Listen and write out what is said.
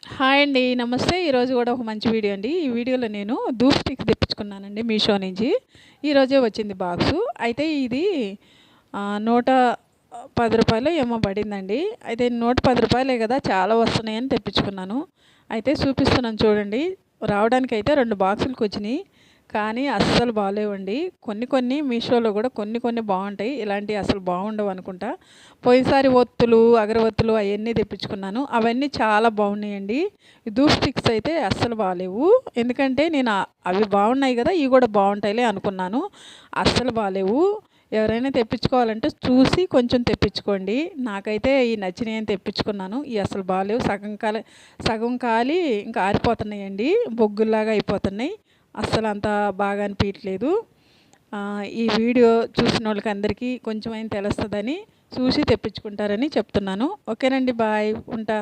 Hi అండి. నమస్తే. ఈరోజు గూడా ఒక మంచి వీడియో అండి. ఈ వీడియోలో నేను ధూప్ స్టిక్స్ తెప్పించుకున్నానండి మీషో నుంచి. ఈరోజే వచ్చింది బాక్సు. అయితే ఇది రూ. 110 ఏమో పడిందండి. అయితే రూ. 110 కదా! చాలా వస్తున్నాయని తెప్పించుకున్నాను. అయితే చూపిస్తున్నాను చూడండి. రావడానికైతే 2 బాక్సులకొచ్చినియి. కానీ అస్సలు బాలేవండి. కొన్ని కొన్ని మీషోలో గూడా కొన్ని కొన్ని బావుంటాయి. ఇలాంటియి అసలు బావుండవనుకుంటా. పోయినసారి ఒత్తులు, అగరవత్తులు అయన్నీ తెప్పించుకున్నాను. అవన్నీ చాలా బాగున్నాయండి. ఈ ధూప్ స్టిక్స్ అయితే అస్సలు బాలేవు. ఎందుకంటే నేను అవి బాగున్నాయి గదా! ఇవి గూడా బావుంటాయిలే అనుకున్నాను. అస్సలు బాలేవు. ఎవరైనా తెప్పించుకోవాలంటే చూసి కొంచెం తెప్పించుకోండి. నాకైతే ఈ నచ్చినయని తెప్పించుకున్నాను. ఇయి అసలు బాలేవు. సగం కాలి ఇంకా ఆరిపోతున్నాయండి. బొగ్గుల్లాగా అయిపోతున్నాయి. అస్సలంత బాగా అనిపియట్లేదు. ఈ వీడియో చూసినోళ్ళకి అందరికీ కొంచెమైనా తెలుస్తదని చూసి తెప్పించుకుంటారని చెప్తున్నాను. ఓకేనండి. బాయ్. ఉంటా.